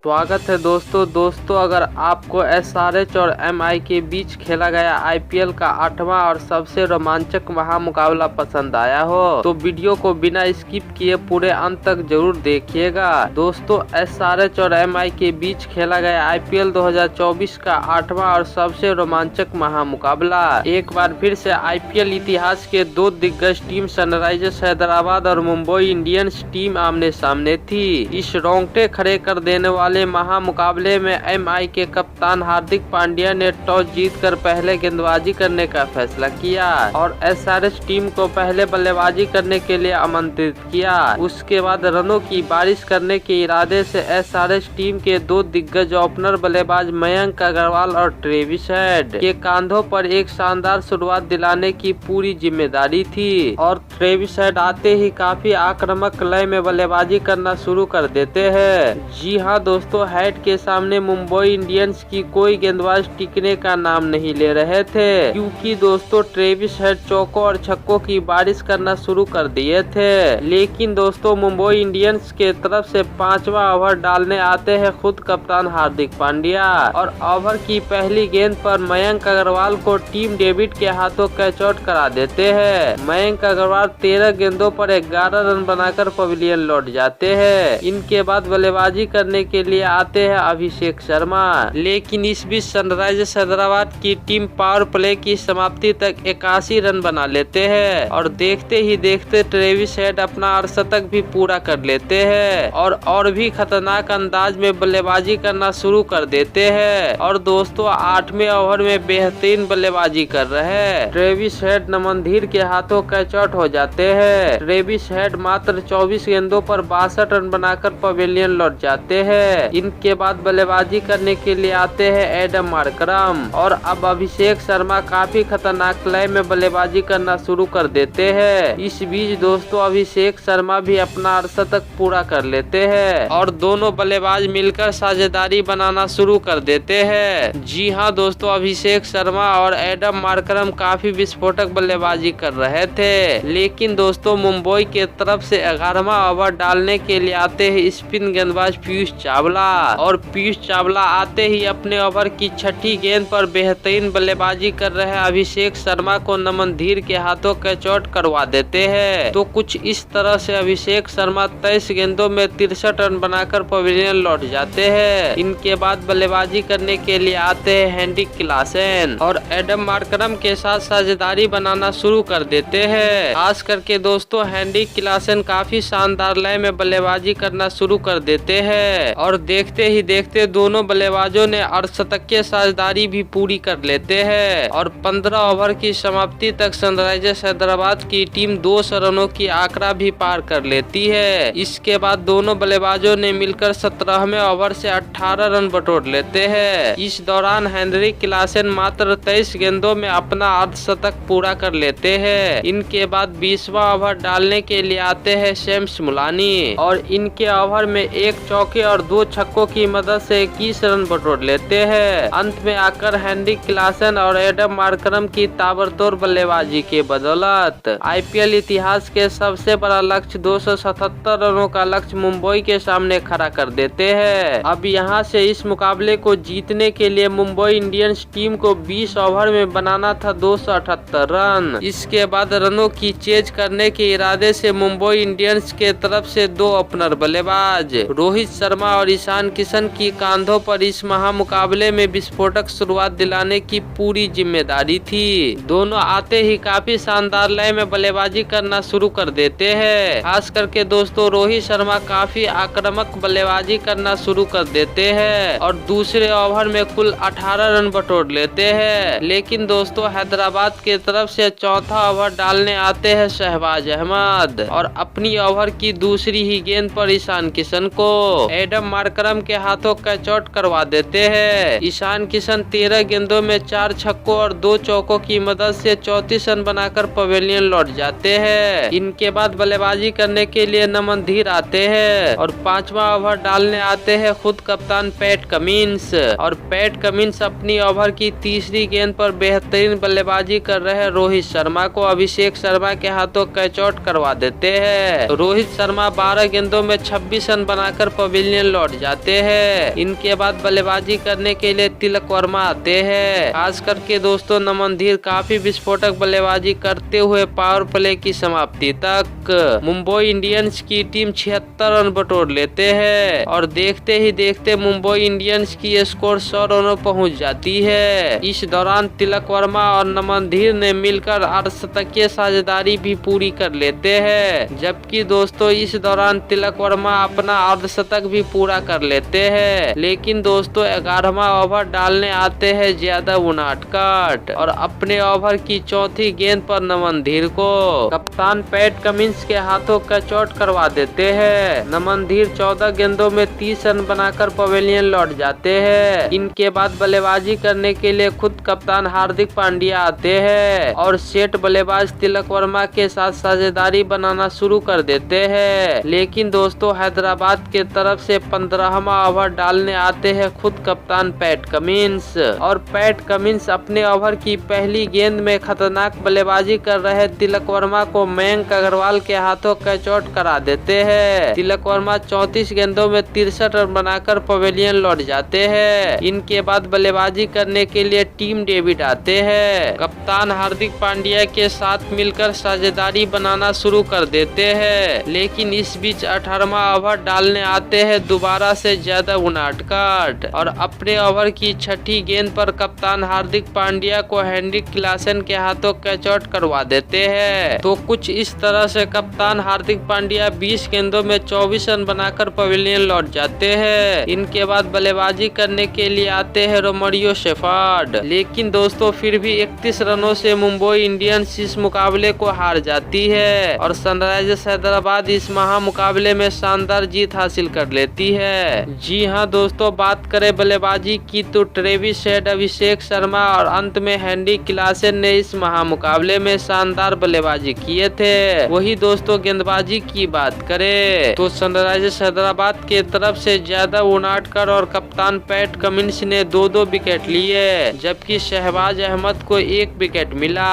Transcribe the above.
स्वागत है दोस्तों अगर आपको एसआरएच और एमआई के बीच खेला गया आईपीएल का 8वां और सबसे रोमांचक महामुकाबला पसंद आया हो तो वीडियो को बिना स्किप किए पूरे अंत तक जरूर देखिएगा। दोस्तों एसआरएच और एमआई के बीच खेला गया आईपीएल 2024 का 8वां और सबसे रोमांचक महामुकाबला। एक बार फिर से आईपीएल इतिहास के दो दिग्गज टीम सनराइजर्स हैदराबाद और मुंबई इंडियंस टीम आमने सामने थी। इस रोंगटे खड़े कर देने वाले महामुकाबले में एमआई के कप्तान हार्दिक पांड्या ने टॉस जीतकर पहले गेंदबाजी करने का फैसला किया और एसआरएच टीम को पहले बल्लेबाजी करने के लिए आमंत्रित किया। उसके बाद रनों की बारिश करने के इरादे से एसआरएच टीम के दो दिग्गज ओपनर बल्लेबाज मयंक अग्रवाल और ट्रेविस हेड के कांधों पर एक शानदार शुरुआत दिलाने की पूरी जिम्मेदारी थी और ट्रेविस हेड आते ही काफी आक्रामक लय में बल्लेबाजी करना शुरू कर देते हैं। जी हाँ दोस्तों, हेड के सामने मुंबई इंडियंस की कोई गेंदबाज टिकने का नाम नहीं ले रहे थे क्योंकि दोस्तों ट्रेविस हेड चौकों और छक्कों की बारिश करना शुरू कर दिए थे। लेकिन दोस्तों मुंबई इंडियंस के तरफ से 5वां ओवर डालने आते हैं खुद कप्तान हार्दिक पांड्या और ओवर की पहली गेंद पर मयंक अग्रवाल को टीम डेविड के हाथों कैच आउट करा देते हैं। मयंक अग्रवाल 13 गेंदों पर 11 रन बनाकर पवेलियन लौट जाते हैं। इनके बाद बल्लेबाजी करने के लिए आते हैं अभिषेक शर्मा, लेकिन इस बीच सनराइजर्स हैदराबाद की टीम पावर प्ले की समाप्ति तक 81 रन बना लेते हैं और देखते ही देखते ट्रेविस हेड अपना अर्धशतक भी पूरा कर लेते हैं और भी खतरनाक अंदाज में बल्लेबाजी करना शुरू कर देते हैं और दोस्तों 8वें ओवर में बेहतरीन बल्लेबाजी कर रहे हैं। ट्रेविस हेड नमनधीर के हाथों कैच आउट हो जाते हैं। ट्रेविस हेड मात्र 24 गेंदों पर 62 रन बनाकर पवेलियन लौट जाते हैं। इनके बाद बल्लेबाजी करने के लिए आते हैं एडम मार्करम और अब अभिषेक शर्मा काफी खतरनाक लय में बल्लेबाजी करना शुरू कर देते हैं। इस बीच दोस्तों अभिषेक शर्मा भी अपना अर्धशतक पूरा कर लेते हैं और दोनों बल्लेबाज मिलकर साझेदारी बनाना शुरू कर देते हैं। जी हाँ दोस्तों, अभिषेक शर्मा और एडम मार्करम काफी विस्फोटक बल्लेबाजी कर रहे थे, लेकिन दोस्तों मुंबई के तरफ से 11वां ओवर डालने के लिए आते हैं स्पिन गेंदबाज पीयूष चावला और पीयूष चावला आते ही अपने ओवर की 6ठी गेंद पर बेहतरीन बल्लेबाजी कर रहे अभिषेक शर्मा को नमनधीर के हाथों कैच आउट करवा देते हैं। तो कुछ इस तरह से अभिषेक शर्मा 23 गेंदों में 63 रन बनाकर पवेलियन लौट जाते हैं। इनके बाद बल्लेबाजी करने के लिए आते हैं हेनरिक क्लासन और एडम मार्करम के साथ साझेदारी बनाना शुरू कर देते हैं। खास करके दोस्तों हेनरिक क्लासन काफी शानदार लय में बल्लेबाजी करना शुरू कर देते हैं और देखते ही देखते दोनों बल्लेबाजों ने अर्धशतकीय साझेदारी भी पूरी कर लेते हैं और 15 ओवर की समाप्ति तक सनराइजर्स हैदराबाद की टीम 200 रनों की आंकड़ा भी पार कर लेती है। इसके बाद दोनों बल्लेबाजों ने मिलकर 17वें ओवर से 18 रन बटोर लेते हैं। इस दौरान हेनरिक क्लासन मात्र 23 गेंदों में अपना अर्धशतक पूरा कर लेते हैं। इनके बाद 20वां ओवर डालने के लिए आते हैं शेम्स मुलानी और इनके ओवर में एक चौके और 2 छक्कों की मदद से 21 रन बटोर लेते हैं। अंत में आकर हेनरिक क्लासन और एडम मार्करम की ताबड़तोड़ बल्लेबाजी के बदौलत आईपीएल इतिहास के सबसे बड़ा लक्ष्य 277 रनों का लक्ष्य मुंबई के सामने खड़ा कर देते हैं। अब यहां से इस मुकाबले को जीतने के लिए मुंबई इंडियंस टीम को 20 ओवर में बनाना था 278 रन। इसके बाद रनों की चेज करने के इरादे से मुंबई इंडियंस के तरफ से 2 ओपनर बल्लेबाज रोहित शर्मा और ईशान किशन की कांधों पर इस महामुकाबले में विस्फोटक शुरुआत दिलाने की पूरी जिम्मेदारी थी। दोनों आते ही काफी शानदार लय में बल्लेबाजी करना शुरू कर देते हैं। खास करके दोस्तों रोहित शर्मा काफी आक्रामक बल्लेबाजी करना शुरू कर देते हैं और दूसरे ओवर में कुल 18 रन बटोर लेते हैं। लेकिन दोस्तों हैदराबाद के तरफ से चौथा ओवर डालने आते हैं शहबाज अहमद और अपनी ओवर की दूसरी ही गेंद पर ईशान किशन को एडम मार्करम के हाथों कैच आउट करवा देते हैं। ईशान किशन 13 गेंदों में 4 छक्कों और 2 चौकों की मदद से 34 रन बनाकर पवेलियन लौट जाते हैं। इनके बाद बल्लेबाजी करने के लिए नमनधीर आते हैं और 5वां ओवर डालने आते हैं खुद कप्तान पैट कमिंस और पैट कमिंस अपनी ओवर की तीसरी गेंद पर बेहतरीन बल्लेबाजी कर रहे रोहित शर्मा को अभिषेक शर्मा के हाथों कैच आउट करवा देते हैं। रोहित शर्मा 12 गेंदों में 26 रन बनाकर पवेलियन लौट जाते हैं। इनके बाद बल्लेबाजी करने के लिए तिलक वर्मा आते हैं। खास करके दोस्तों नमनधीर काफी विस्फोटक बल्लेबाजी करते हुए पावर प्ले की समाप्ति तक मुंबई इंडियंस की टीम 76 रन बटोर लेते हैं और देखते ही देखते मुंबई इंडियंस की स्कोर 100 रनों पहुंच जाती है। इस दौरान तिलक वर्मा और नमनधीर ने मिलकर अर्धशतकीय साझेदारी भी पूरी कर लेते हैं, जबकि दोस्तों इस दौरान तिलक वर्मा अपना अर्धशतक भी पूरा कर लेते हैं। लेकिन दोस्तों 11वां ओवर डालने आते हैं यादव उनादकट और अपने ओवर की चौथी गेंद पर नमनधीर को कप्तान पैट कमिंस के हाथों कैच आउट करवा देते हैं। नमनधीर 14 गेंदों में 30 रन बनाकर पवेलियन लौट जाते हैं। इनके बाद बल्लेबाजी करने के लिए खुद कप्तान हार्दिक पांड्या आते हैं और सेट बल्लेबाज तिलक वर्मा के साथ साझेदारी बनाना शुरू कर देते हैं। लेकिन दोस्तों हैदराबाद के तरफ से 15वां ओवर डालने आते हैं खुद कप्तान पैट कमिंस और पैट कमिंस अपने ओवर की पहली गेंद में खतरनाक बल्लेबाजी कर रहे तिलक वर्मा को मयंक अग्रवाल के हाथों कैच आउट करा देते हैं। तिलक वर्मा 34 गेंदों में 63 रन बनाकर पवेलियन लौट जाते हैं। इनके बाद बल्लेबाजी करने के लिए टीम डेविड आते हैं। कप्तान हार्दिक पांड्या के साथ मिलकर साझेदारी बनाना शुरू कर देते हैं। लेकिन इस बीच 18वां ओवर डालने आते हैं दोबारा से यादव उनादकट और अपने ओवर की छठी गेंद पर कप्तान हार्दिक पांड्या को हेनरिक क्लासन के हाथों कैच आउट करवा देते हैं। तो कुछ इस तरह से कप्तान हार्दिक पांड्या 20 गेंदों में 24 रन बनाकर पवेलियन लौट जाते हैं। इनके बाद बल्लेबाजी करने के लिए आते हैं रोमरियो शेफर्ड, लेकिन दोस्तों फिर भी 31 रनों से मुंबई इंडियंस इस मुकाबले को हार जाती है और सनराइजर्स हैदराबाद इस महामुकाबले में शानदार जीत हासिल कर लेती है। जी हां दोस्तों, बात करें बल्लेबाजी की तो ट्रेविस हेड, अभिषेक शर्मा और अंत में हेनरिक क्लासन ने इस महामुकाबले में शानदार बल्लेबाजी किए थे। वही दोस्तों गेंदबाजी की बात करें तो सनराइजर्स हैदराबाद के तरफ से यादव उनादकट और कप्तान पैट कमिंस ने 2-2 विकेट लिए, जबकि शहबाज अहमद को 1 विकेट मिला।